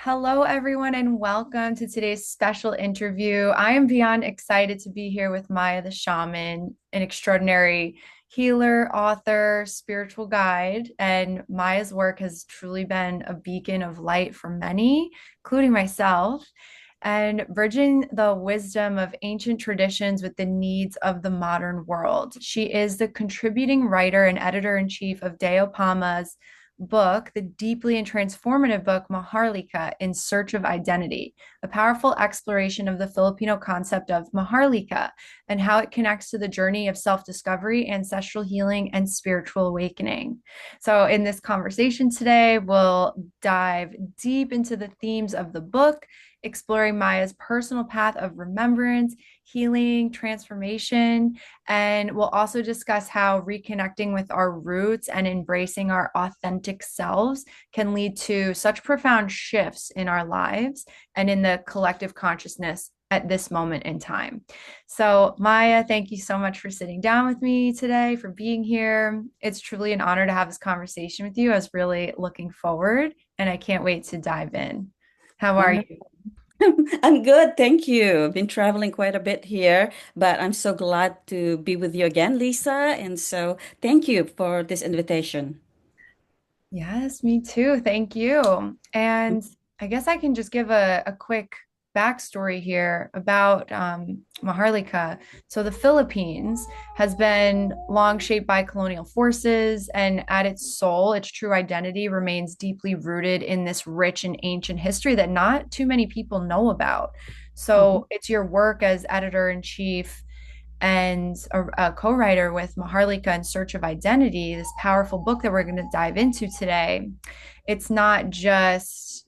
Hello, everyone, and welcome to today's special interview. I am beyond excited to be here with Maya the Shaman, an extraordinary healer, author, spiritual guide. And Maya's work has truly been a beacon of light for many, including myself, and bridging the wisdom of ancient traditions with the needs of the modern world. She is the contributing writer and editor in chief of Deo Palma's book, the deeply and transformative book, Maharlika, In Search of Identity, a powerful exploration of the Filipino concept of Maharlika and how it connects to the journey of self discovery, ancestral healing, and spiritual awakening. So, in this conversation today, we'll dive deep into the themes of the book, exploring Maya's personal path of remembrance, healing, transformation, and we'll also discuss how reconnecting with our roots and embracing our authentic selves can lead to such profound shifts in our lives and in the collective consciousness at this moment in time. So, Maya, thank you so much for sitting down with me today, for being here. It's truly an honor to have this conversation with you. I was really looking forward, and I can't wait to dive in. How are you? Wonderful. I'm good, thank you. I've been traveling quite a bit here, but I'm so glad to be with you again, Lisa. And so thank you for this invitation. Yes, me too. Thank you. And I guess I can just give a quick backstory here about Maharlika. So the Philippines has been long shaped by colonial forces, and at its soul, its true identity remains deeply rooted in this rich and ancient history that not too many people know about. Mhm. So it's your work as editor in chief and a co-writer with Maharlika in Search of Identity, this powerful book that we're going to dive into today. It's not just,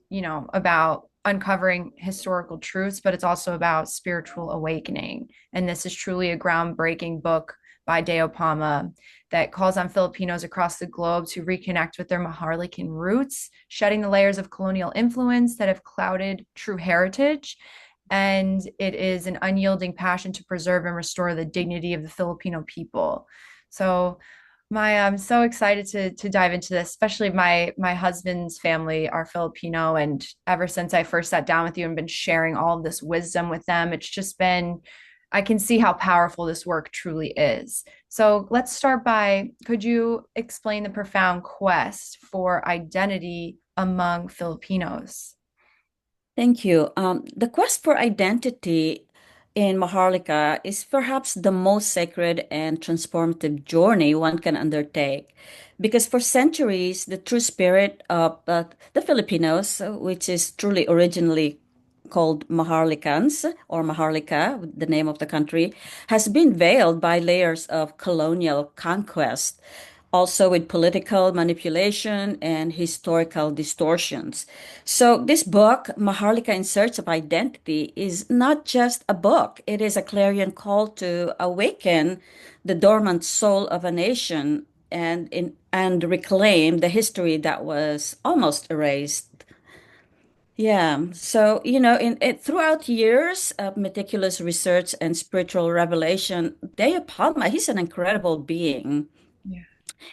about uncovering historical truths, but it's also about spiritual awakening. And this is truly a groundbreaking book by Deo Palma that calls on Filipinos across the globe to reconnect with their Maharlikan roots, shedding the layers of colonial influence that have clouded true heritage, and it is an unyielding passion to preserve and restore the dignity of the Filipino people. So, I'm so excited to dive into this, especially my husband's family are Filipino, and ever since I first sat down with you and been sharing all of this wisdom with them, it's just been I can see how powerful this work truly is. So let's start by could you explain the profound quest for identity among Filipinos? Thank you. The quest for identity in Maharlika is perhaps the most sacred and transformative journey one can undertake. Because for centuries, the true spirit of the Filipinos, which is truly originally called Maharlikans or Maharlika, the name of the country, has been veiled by layers of colonial conquest, also with political manipulation and historical distortions. So, this book, Maharlika in Search of Identity, is not just a book, it is a clarion call to awaken the dormant soul of a nation and reclaim the history that was almost erased. Yeah, so in it throughout years of meticulous research and spiritual revelation, Daya Palma, he's an incredible being. Yeah.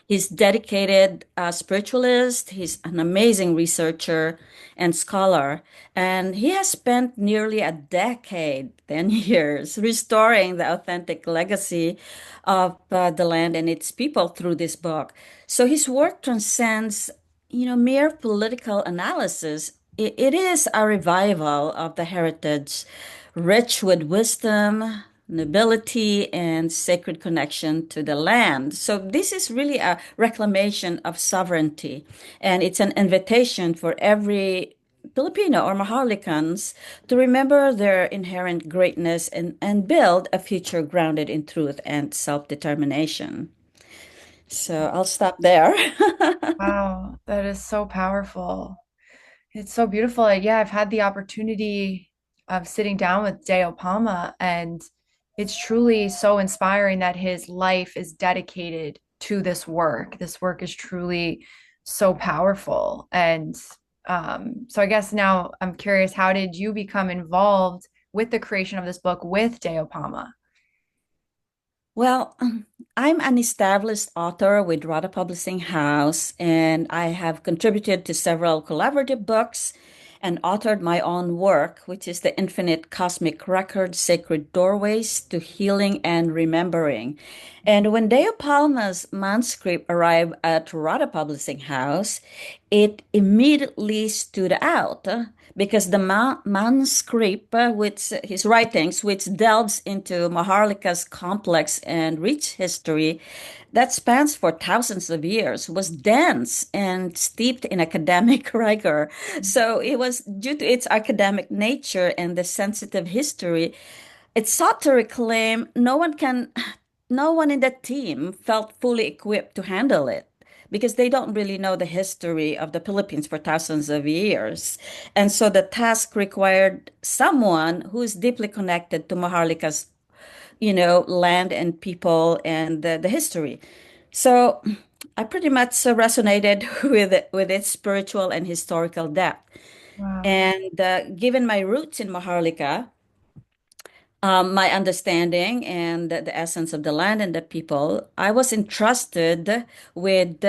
He's dedicated spiritualist. He's an amazing researcher and scholar, and he has spent nearly a decade, 10 years, restoring the authentic legacy of the land and its people through this book. So his work transcends, mere political analysis. It is a revival of the heritage, rich with wisdom, nobility, and sacred connection to the land. So this is really a reclamation of sovereignty, and it's an invitation for every Filipino or Maharlikans to remember their inherent greatness and build a future grounded in truth and self-determination. So I'll stop there. Wow, that is so powerful. It's so beautiful. Yeah, I've had the opportunity of sitting down with Deo Palma, and it's truly so inspiring that his life is dedicated to this work. This work is truly so powerful. And so I guess now I'm curious, how did you become involved with the creation of this book with Deo Palma? Well, I'm an established author with Rada Publishing House, and I have contributed to several collaborative books. and authored my own work, which is The Infinite Cosmic Record, Sacred Doorways to Healing and Remembering. And when Deo Palma's manuscript arrived at Rada Publishing House, it immediately stood out because the manuscript, which his writings, which delves into Maharlika's complex and rich history that spans for thousands of years, was dense and steeped in academic rigor. So it was due to its academic nature and the sensitive history it sought to reclaim. No one in the team felt fully equipped to handle it because they don't really know the history of the Philippines for thousands of years. And so the task required someone who is deeply connected to Maharlika's, land and people and the history. So I pretty much resonated with its spiritual and historical depth. Wow. And given my roots in Maharlika, my understanding and the essence of the land and the people, I was entrusted with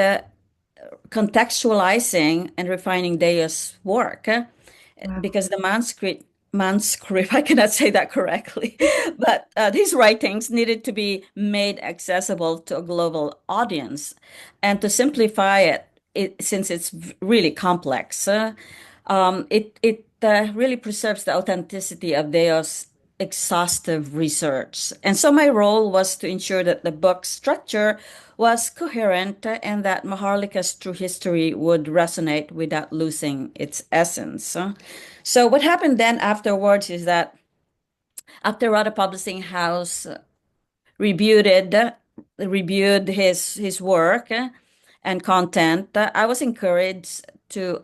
contextualizing and refining Deo's work Wow. because the manuscript, I cannot say that correctly, but these writings needed to be made accessible to a global audience. And to simplify since it's really complex, it really preserves the authenticity of Deo's exhaustive research. And so my role was to ensure that the book structure was coherent and that Maharlika's true history would resonate without losing its essence. So what happened then afterwards is that after Rada Publishing House reviewed it, reviewed his work and content, I was encouraged to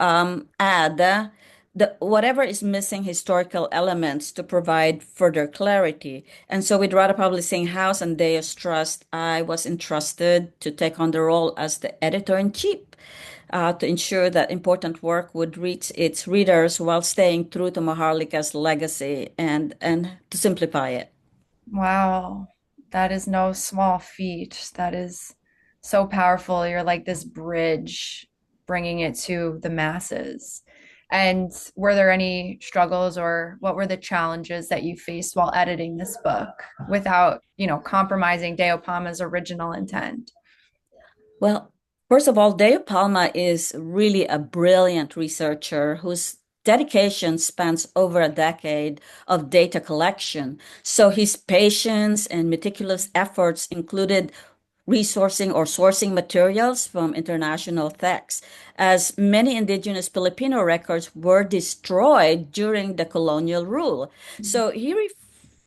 add the whatever is missing historical elements to provide further clarity. And so with Rada Publishing House and Deus Trust, I was entrusted to take on the role as the editor-in-chief. To ensure that important work would reach its readers while staying true to Maharlika's legacy and to simplify it. Wow. That is no small feat. That is so powerful. You're like this bridge bringing it to the masses. And were there any struggles or what were the challenges that you faced while editing this book without, compromising Deo Palma's original intent? Well, first of all, Dave Palma is really a brilliant researcher whose dedication spans over a decade of data collection. So his patience and meticulous efforts included resourcing or sourcing materials from international texts, as many indigenous Filipino records were destroyed during the colonial rule. So he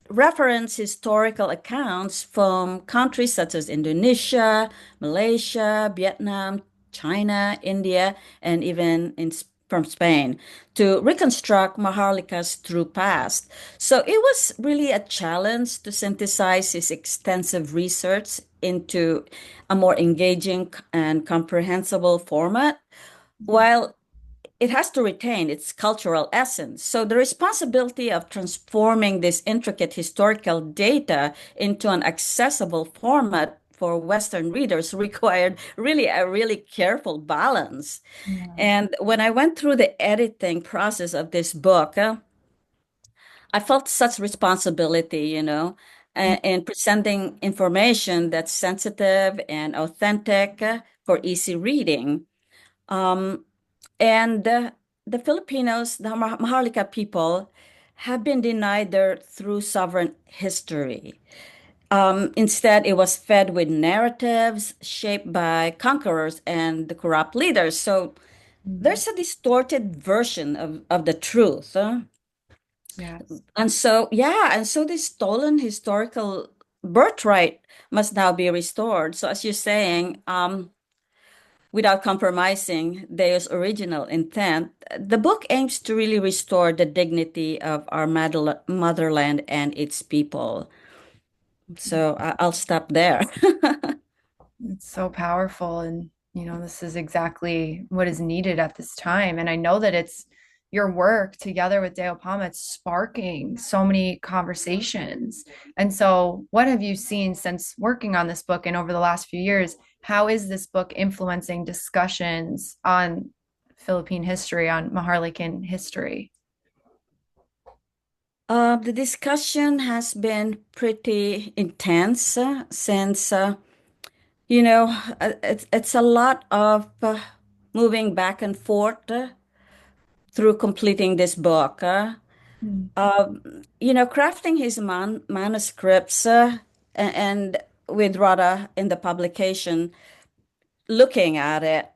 referenced historical accounts from countries such as Indonesia, Malaysia, Vietnam, China, India, and even from Spain to reconstruct Maharlika's true past. So it was really a challenge to synthesize his extensive research into a more engaging and comprehensible format, while it has to retain its cultural essence. So the responsibility of transforming this intricate historical data into an accessible format for Western readers required really a really careful balance. Yeah. And when I went through the editing process of this book, I felt such responsibility, in presenting information that's sensitive and authentic for easy reading. Um, and the Filipinos, the Maharlika people, have been denied their true sovereign history. Instead, it was fed with narratives shaped by conquerors and the corrupt leaders. So Mm. there's a distorted version of the truth. Yes. And so this stolen historical birthright must now be restored. So as you're saying, without compromising Deo's original intent, the book aims to really restore the dignity of our motherland and its people. So I'll stop there. It's so powerful. And, this is exactly what is needed at this time. And I know that it's your work together with Dale Palma, it's sparking so many conversations. And so, what have you seen since working on this book and over the last few years? How is this book influencing discussions on Philippine history, on Maharlikan history? The discussion has been pretty intense since, you know, it's a lot of moving back and forth through completing this book. Crafting his manuscripts and with Rada in the publication, looking at it,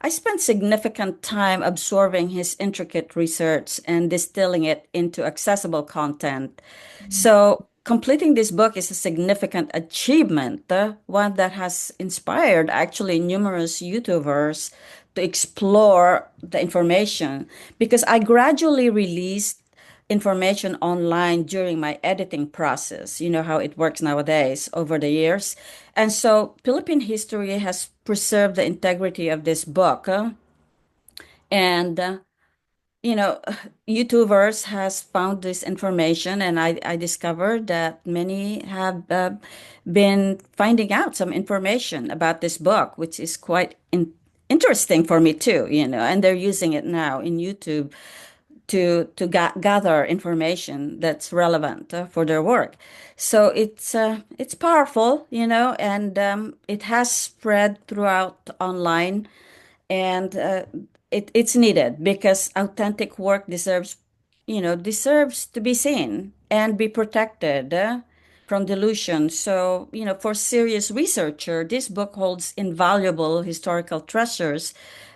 I spent significant time absorbing his intricate research and distilling it into accessible content. So, completing this book is a significant achievement, one that has inspired actually numerous YouTubers to explore the information because I gradually released information online during my editing process. You know how it works nowadays over the years. And so Philippine history has preserved the integrity of this book. And you know, YouTubers has found this information, and I discovered that many have been finding out some information about this book, which is quite interesting for me too, and they're using it now in YouTube to gather information that's relevant for their work. So it's powerful, and it has spread throughout online, and it's needed because authentic work deserves to be seen and be protected from delusion. So, for serious researcher, this book holds invaluable historical treasures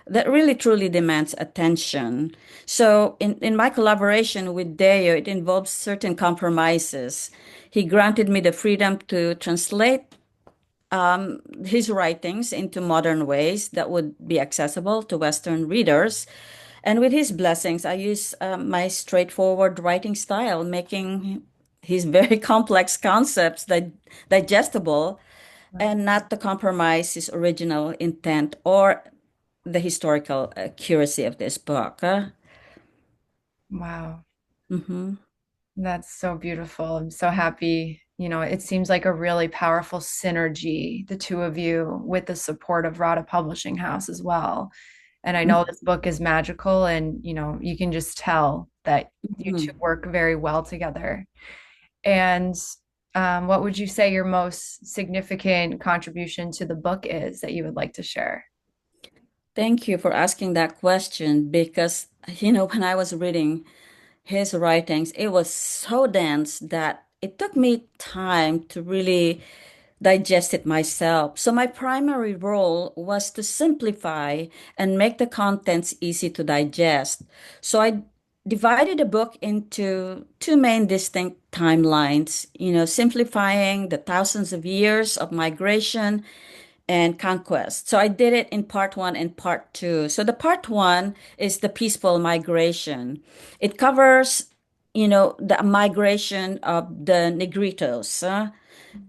that really truly demands attention. So, in my collaboration with Deo, it involves certain compromises. He granted me the freedom to translate his writings into modern ways that would be accessible to Western readers. And with his blessings, I use my straightforward writing style, making his very complex concepts digestible and not to compromise his original intent or the historical accuracy of this book. Wow. Mhm. That's so beautiful. I'm so happy. It seems like a really powerful synergy, the two of you, with the support of Rada Publishing House as well. And I know this book is magical, and you can just tell that you two Mhm. work very well together. And what would you say your most significant contribution to the book is that you would like to share? Thank you for asking that question because, when I was reading his writings, it was so dense that it took me time to really digest it myself. So my primary role was to simplify and make the contents easy to digest. So I divided the book into two main distinct timelines, simplifying the thousands of years of migration and conquest. So I did it in part one and part two. So the part one is the peaceful migration. It covers, the migration of the Negritos,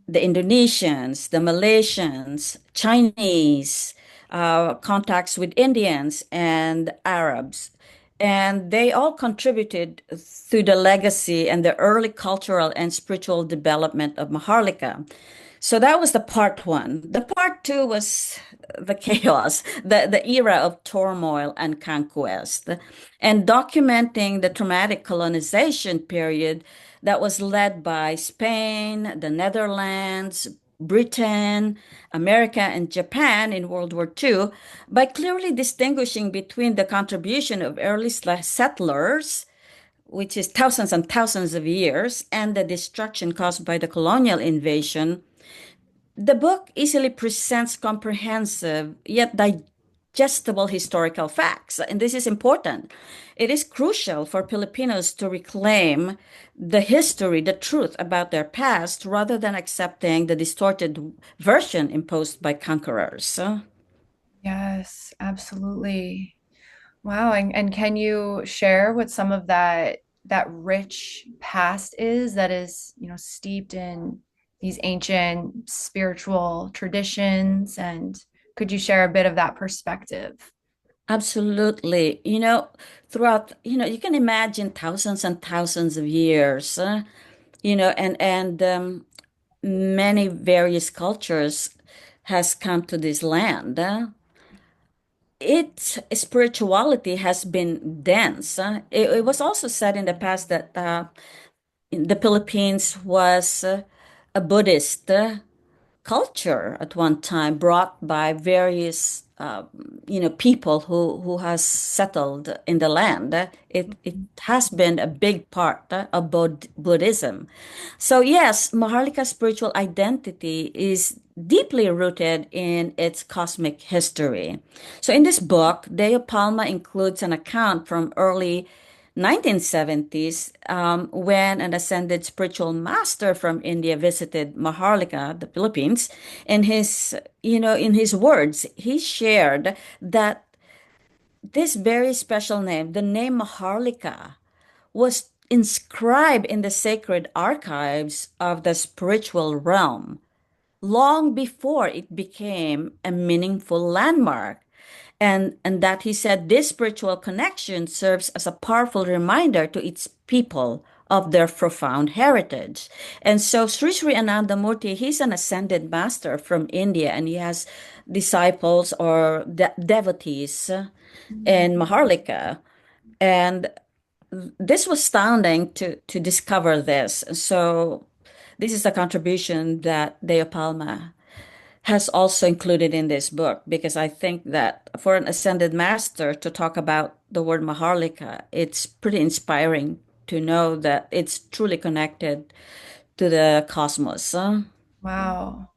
the Indonesians, the Malaysians, Chinese, contacts with Indians and Arabs. And they all contributed to the legacy and the early cultural and spiritual development of Maharlika. So that was the part one. The part two was the chaos, the era of turmoil and conquest, and documenting the traumatic colonization period that was led by Spain, the Netherlands, Britain, America, and Japan in World War II by clearly distinguishing between the contribution of early settlers, which is thousands and thousands of years, and the destruction caused by the colonial invasion. The book easily presents comprehensive yet digestible historical facts, and this is important. It is crucial for Filipinos to reclaim the history, the truth about their past, rather than accepting the distorted version imposed by conquerors. Yes, absolutely. Wow. And can you share what some of that rich past is that is, steeped in these ancient spiritual traditions? And could you share a bit of that perspective? Absolutely. Throughout, you can imagine thousands and thousands of years, and many various cultures has come to this land. its spirituality has been dense. It was also said in the past that the Philippines was a Buddhist culture at one time, brought by various people who has settled in the land. It has been a big part of Buddhism. So yes, Maharlika's spiritual identity is deeply rooted in its cosmic history. So in this book, Deo Palma includes an account from early 1970s, when an ascended spiritual master from India visited Maharlika, the Philippines. In his words, he shared that this very special name, the name Maharlika, was inscribed in the sacred archives of the spiritual realm long before it became a meaningful landmark. And that he said this spiritual connection serves as a powerful reminder to its people of their profound heritage. And so Sri Sri Anandamurti, he's an ascended master from India, and he has disciples or devotees in Maharlika. And this was astounding to discover this. So this is a contribution that Deo Palma has also included in this book, because I think that for an ascended master to talk about the word Maharlika, it's pretty inspiring to know that it's truly connected to the cosmos. Wow.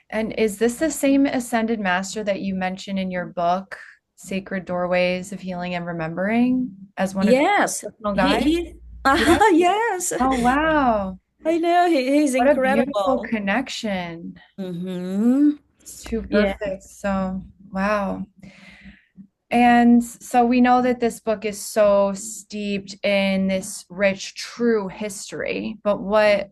And is this the same ascended master that you mentioned in your book, Sacred Doorways of Healing and Remembering, as one of your Yes, personal guides? he Yes. yes, Oh, wow. I know he's What a beautiful incredible. connection. Hmm. It's too Yeah. perfect. So, wow. And so we know that this book is so steeped in this rich, true history. But why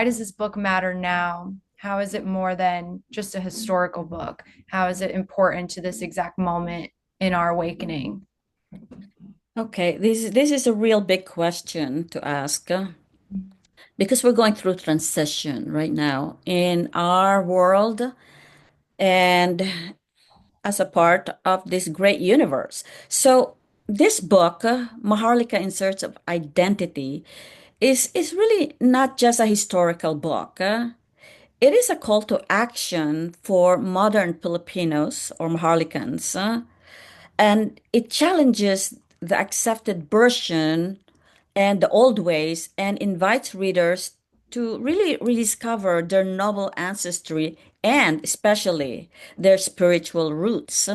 does this book matter now? How is it more than just a historical book? How is it important to this exact moment in our awakening? Okay, this is a real big question to ask, because we're going through transition right now in our world and as a part of this great universe. So this book, Maharlika in Search of Identity, is really not just a historical book. It is a call to action for modern Filipinos or Maharlikans, and it challenges the accepted version and the old ways, and invites readers to really rediscover their noble ancestry and especially their spiritual roots.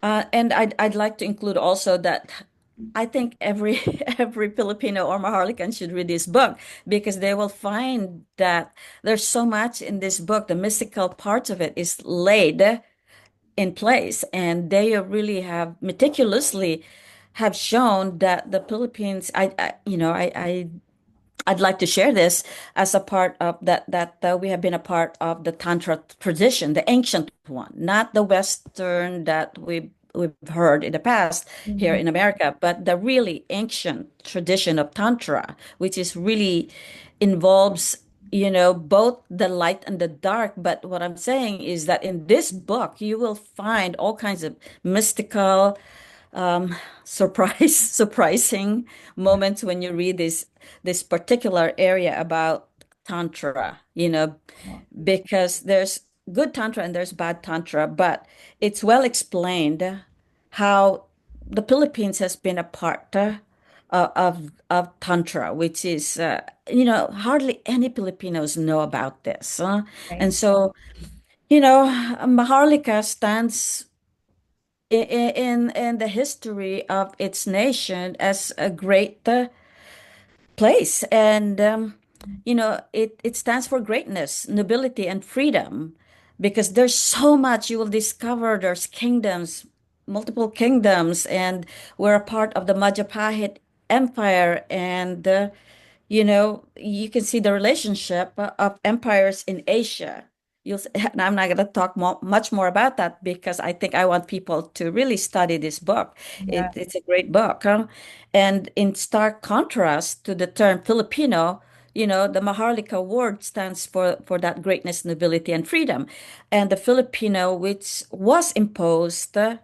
And I'd like to include also that I think every every Filipino or Maharlikan should read this book, because they will find that there's so much in this book. The mystical parts of it is laid in place, and they really have meticulously have shown that the Philippines. I'd like to share this as a part of that we have been a part of the Tantra tradition, the ancient one, not the Western that we've heard in the past here Mhm. in America, but the really ancient tradition of Tantra, which is really involves, both the light and the dark. But what I'm saying is that in this book, you will find all kinds of mystical, um, surprising moments when you read this particular area about tantra, because there's good tantra and there's bad tantra, but it's well explained how the Philippines has been a part of tantra, which is hardly any Filipinos know about this, and Right. so Maharlika stands in the history of its nation as a great place. And it stands for greatness, nobility, and freedom, because there's so much you will discover. There's kingdoms, multiple kingdoms, and we're a part of the Majapahit Empire. And you can see the relationship of empires in Asia. And I'm not going to talk much more about that, because I think I want people to really study this book. Yeah. It's a great book, huh? And in stark contrast to the term Filipino, The Maharlika word stands for that greatness, nobility, and freedom. And the Filipino, which was imposed, the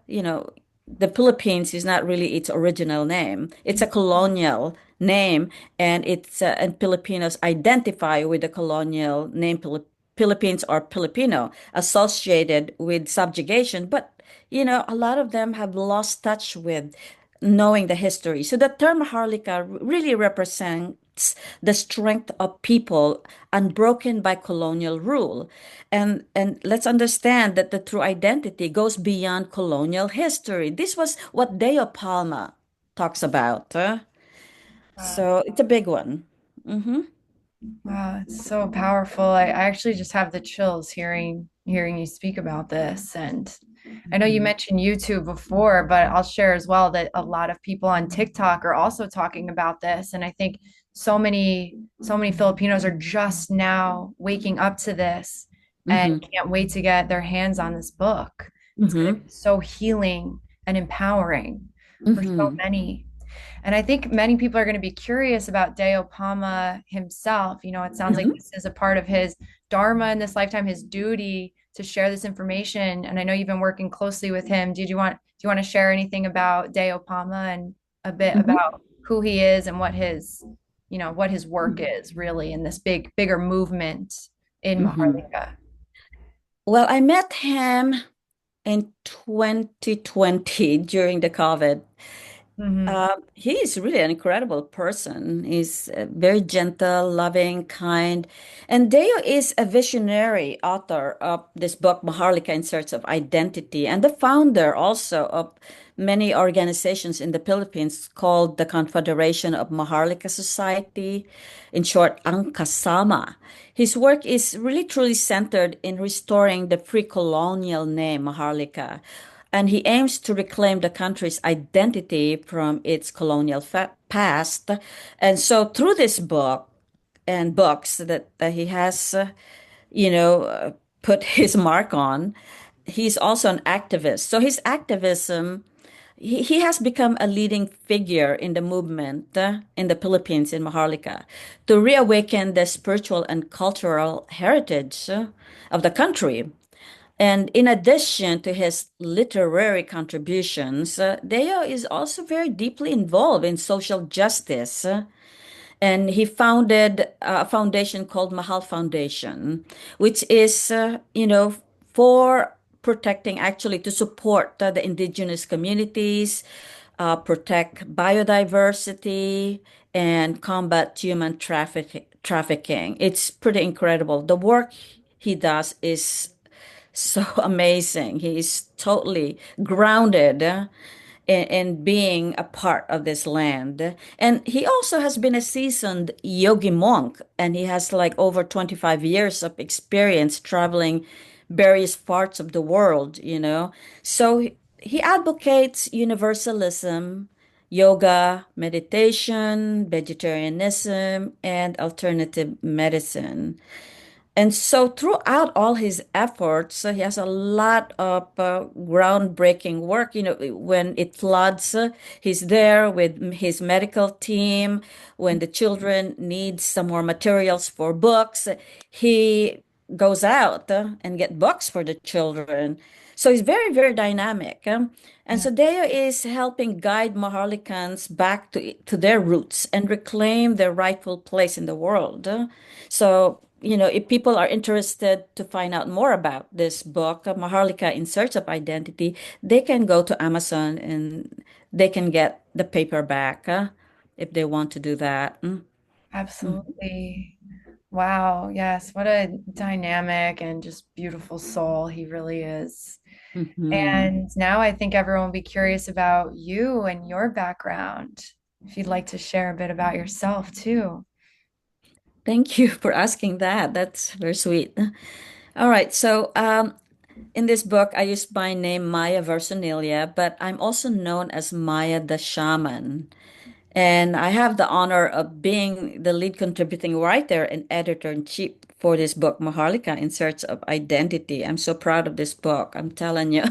Philippines is not really its original name. It's a colonial name, and Filipinos identify with the colonial name Philippines or Filipino associated with subjugation. But a lot of them have lost touch with knowing the history. So the term Harlika really represents the strength of people unbroken by colonial rule. And let's understand that the true identity goes beyond colonial history. This was what Deo Palma talks about. Wow. So it's a big one. Mm-hmm. Wow, it's so powerful. I actually just have the chills hearing you speak about this. And I know you Mm-hmm. mentioned YouTube before, but I'll share as well that a lot of people on TikTok are also talking about this. And I think so many Filipinos are just now waking up to this and Mm-hmm. can't wait to get their hands on this book. It's going to Mm-hmm. be so healing and empowering for so Mm-hmm. many. And I think many people are going to be curious about Deo Palma himself. It sounds like Mm-hmm. this is a part of his dharma in this lifetime, his duty to share this information. And I know you've been working closely with him. Do you want to share anything about Deo Palma and a bit Mm-hmm. about who he is and what his work is really in this bigger movement in Mm-hmm. Maharlika? Well, I met him in 2020 during the COVID. Hmm. He's really an incredible person. He's very gentle, loving, kind. And Deo is a visionary author of this book, Maharlika in Search of Identity, and the founder also of many organizations in the Philippines called the Confederation of Maharlika Society, in short, Angkasama. His work is really truly centered in restoring the pre-colonial name Maharlika, and he aims to reclaim the country's identity from its colonial past. And so, through this book and books that he has, you know, uh, put his mark on, he's also an activist. So, his activism, he has become a leading figure in the movement in the Philippines, in Maharlika, to reawaken the spiritual and cultural heritage of the country. And in addition to his literary contributions, Deo is also very deeply involved in social justice. And he founded a foundation called Mahal Foundation, which is, for protecting, actually, to support the indigenous communities, protect biodiversity, and combat human trafficking. It's pretty incredible. The work he does is so amazing. He is totally grounded in being a part of this land. And he also has been a seasoned yogi monk, and he has like over 25 years of experience traveling various parts of the world. So he advocates universalism, yoga, meditation, vegetarianism, and alternative medicine. And so throughout all his efforts, he has a lot of groundbreaking work. When it floods, he's there with his medical team. When the children need some more materials for books, he goes out and get books for the children. So he's very, very dynamic. And Yeah, so Deo is helping guide Maharlikans back to their roots and reclaim their rightful place in the world. So, if people are interested to find out more about this book, Maharlika in Search of Identity, they can go to Amazon and they can get the paperback if they want to do that. absolutely. Wow. Yes. What a dynamic and just beautiful soul he really is. Mm-hmm. And now I think everyone will be curious about you and your background. If you'd like to share a bit about yourself too. Thank you for asking that. That's very sweet. All right. So, in this book, I used my name Maya Versunelia, but I'm also known as Maya the Shaman. And I have the honor of being the lead contributing writer and editor-in-chief for this book, Maharlika in Search of Identity. I'm so proud of this book. I'm telling you,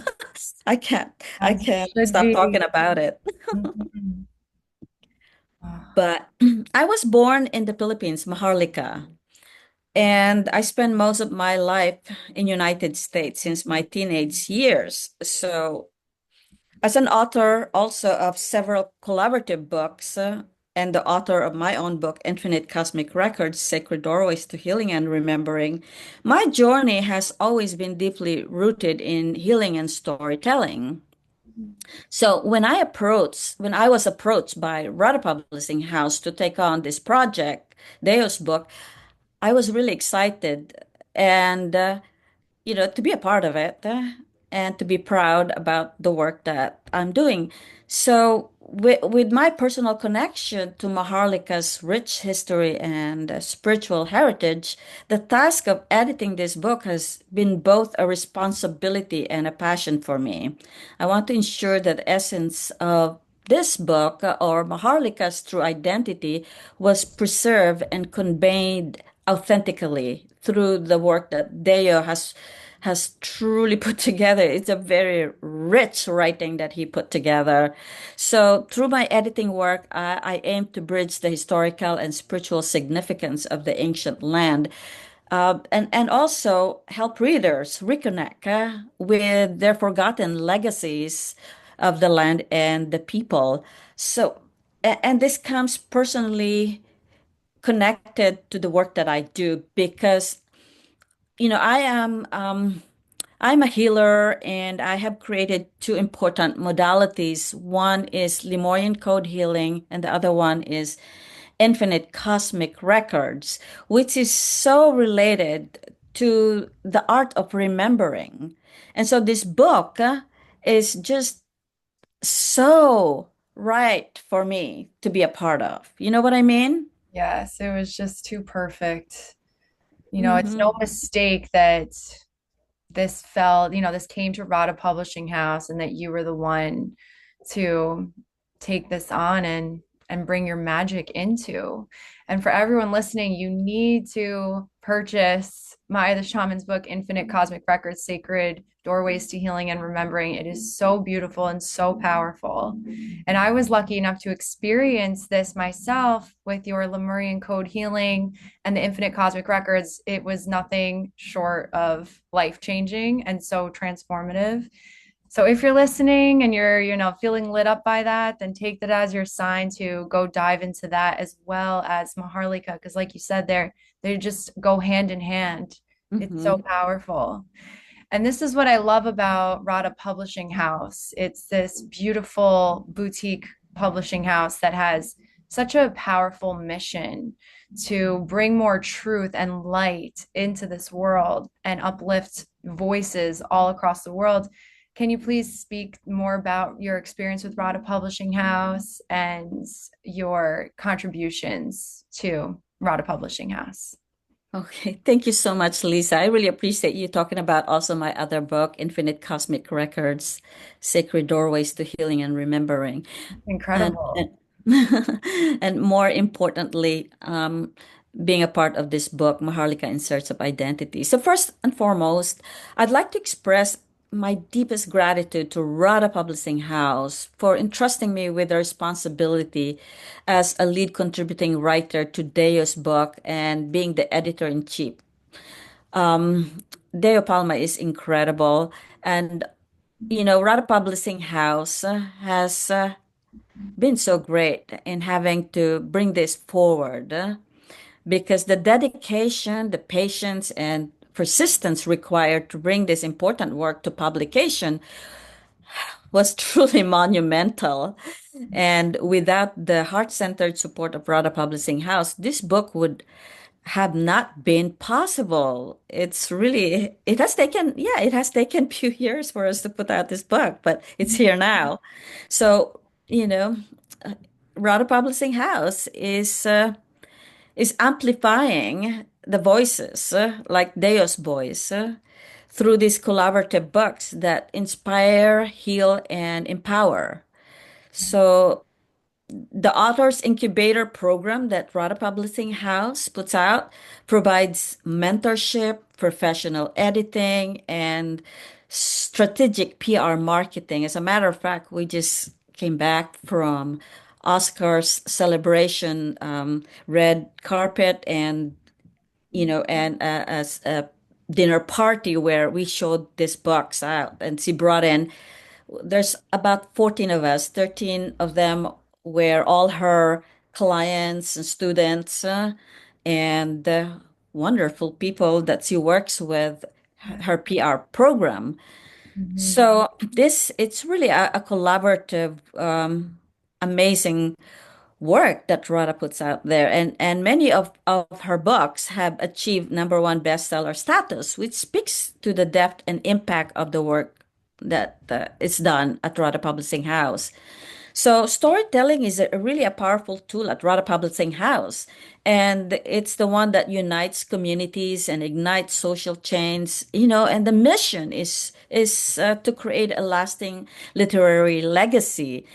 I can't, I As it can't should stop talking be. about it. Mhm. Oh, But I was born in the Philippines, Maharlika, and I spent most of my life in United States since my teenage years. So as an author also of several collaborative books, and the author of my own book, Infinite Cosmic Records, Sacred Doorways to Healing and Remembering, my journey has always been deeply rooted in healing and storytelling. So when I was approached by Rada Publishing House to take on this project, Deo's book, I was really excited. And to be a part of it, and to be proud about the work that I'm doing. So, with my personal connection to Maharlika's rich history and spiritual heritage, the task of editing this book has been both a responsibility and a passion for me. I want to ensure that the essence of this book, or Maharlika's true identity, was preserved and conveyed authentically through the work that Deo has truly put together. It's a very rich writing that he put together. So through my editing work, I aim to bridge the historical and spiritual significance of the ancient land, and also help readers reconnect with their forgotten legacies of the land and the people. So, and this comes personally connected to the work that I do because I am I'm a healer and I have created two important modalities. One is Lemurian code healing and the other one is infinite cosmic records, which is so related to the art of remembering. And so this book is just so right for me to be a part of. You know what I mean? yes, it was just too perfect. It's no Mm-hmm. mistake that this came to Rada Publishing House and that you were the one to take this on and bring your magic into. And for everyone listening, you need to purchase Maya the Shaman's book, Infinite Cosmic Records, Sacred Doorways to Healing and Remembering. It is so beautiful and so powerful. And I was lucky enough to experience this myself with your Lemurian code healing and the Infinite Cosmic Records. It was nothing short of life changing and so transformative. So if you're listening and you're, feeling lit up by that, then take that as your sign to go dive into that as well as Maharlika, because like you said, they just go hand in hand. It's so Mm-hmm. powerful. And this is what I love about Rada Publishing House. It's this beautiful boutique publishing house that has such a powerful mission to bring more truth and light into this world and uplift voices all across the world. Can you please speak more about your experience with Rada Publishing House and your contributions to Rada Publishing House? Okay, thank you so much, Lisa. I really appreciate you talking about also my other book, Infinite Cosmic Records, Sacred Doorways to Healing and Remembering. And Incredible. and more importantly, being a part of this book, Maharlika in Search of Identity. So first and foremost, I'd like to express my deepest gratitude to Rada Publishing House for entrusting me with the responsibility as a lead contributing writer to Deo's book and being the editor-in-chief. Deo Palma is incredible, and Rada Publishing House has been so great in having to bring this forward, because the dedication, the patience, and persistence required to bring this important work to publication was truly monumental. And without the heart-centered support of Rada Publishing House, this book would have not been possible. It has taken few years for us to put out this book, but it's here now. So, you know, Rada Publishing House is amplifying the voices, like Deo's voice, through these collaborative books that inspire, heal, and empower. So the Authors Incubator program that Rada Publishing House puts out provides mentorship, professional editing, and strategic PR marketing. As a matter of fact, we just came back from Oscars celebration, red carpet, and as a dinner party where we showed this box out, and she brought in. There's about 14 of us. 13 of them were all her clients and students, and wonderful people that she works with, her PR program. Mhm. So it's really a collaborative, amazing work that Rhoda puts out there. And many of her books have achieved #1 bestseller status, which speaks to the depth and impact of the work that is done at Rhoda Publishing House. So storytelling is really a powerful tool at Rhoda Publishing House, and it's the one that unites communities and ignites social change. And the mission is to create a lasting literary legacy.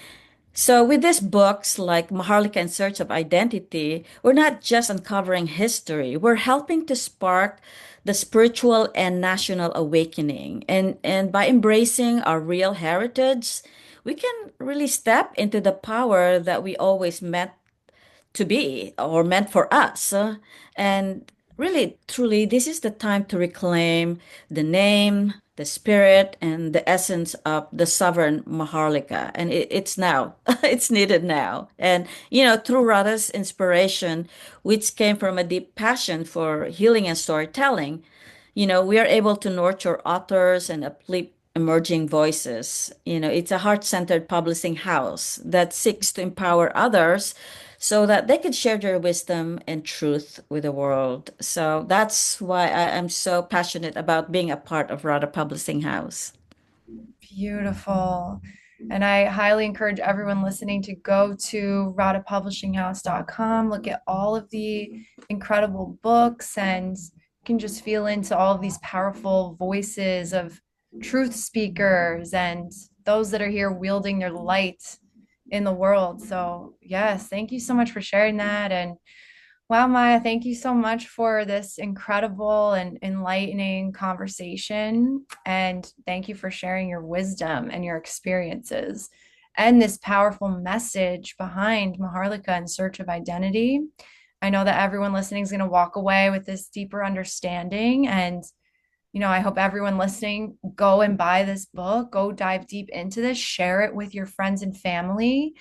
So with these books like Maharlika in Search of Identity, we're not just uncovering history, we're helping to spark the spiritual and national awakening. And by embracing our real heritage, we can really step into the power that we always meant to be or meant for us. And really, truly, this is the time to reclaim the name, the spirit, and the essence of the sovereign Maharlika. And it's now, it's needed now. And, through Radha's inspiration, which came from a deep passion for healing and storytelling, we are able to nurture authors and uplift emerging voices. It's a heart-centered publishing house that seeks to empower others so that they can share their wisdom and truth with the world. So that's why I am so passionate about being a part of Rada Publishing House. Beautiful. And I highly encourage everyone listening to go to radapublishinghouse.com, look at all of the incredible books, and you can just feel into all of these powerful voices of truth speakers and those that are here wielding their light in the world. So, yes, thank you so much for sharing that. And wow, Maya, thank you so much for this incredible and enlightening conversation. And thank you for sharing your wisdom and your experiences and this powerful message behind Maharlika in Search of Identity. I know that everyone listening is going to walk away with this deeper understanding. And, I hope everyone listening go and buy this book, go dive deep into this, share it with your friends and family,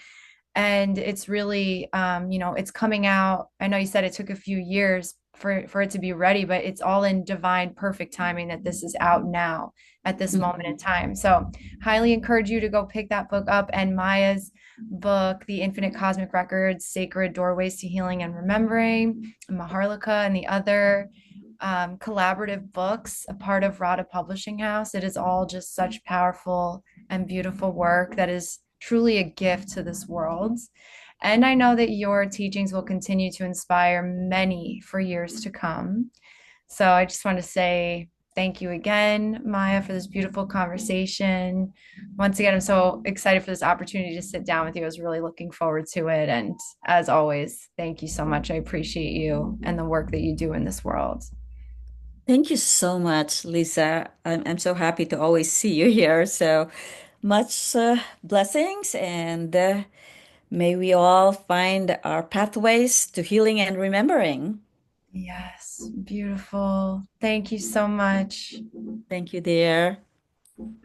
and it's really it's coming out. I know you said it took a few years for it to be ready, but it's all in divine perfect timing that this is out now at this moment in time. So highly encourage you to go pick that book up, and Maya's book, The Infinite Cosmic Records, Sacred Doorways to Healing and Remembering, and Maharlika, and the other collaborative books, a part of Rada Publishing House. It is all just such powerful and beautiful work that is truly a gift to this world. And I know that your teachings will continue to inspire many for years to come. So I just want to say thank you again, Maya, for this beautiful conversation. Once again, I'm so excited for this opportunity to sit down with you. I was really looking forward to it. And as always, thank you so much. I appreciate you and the work that you do in this world. Thank you so much, Lisa. I'm so happy to always see you here. So much blessings, and may we all find our pathways to healing and remembering. Yes, beautiful. Thank you so much. Thank you, dear.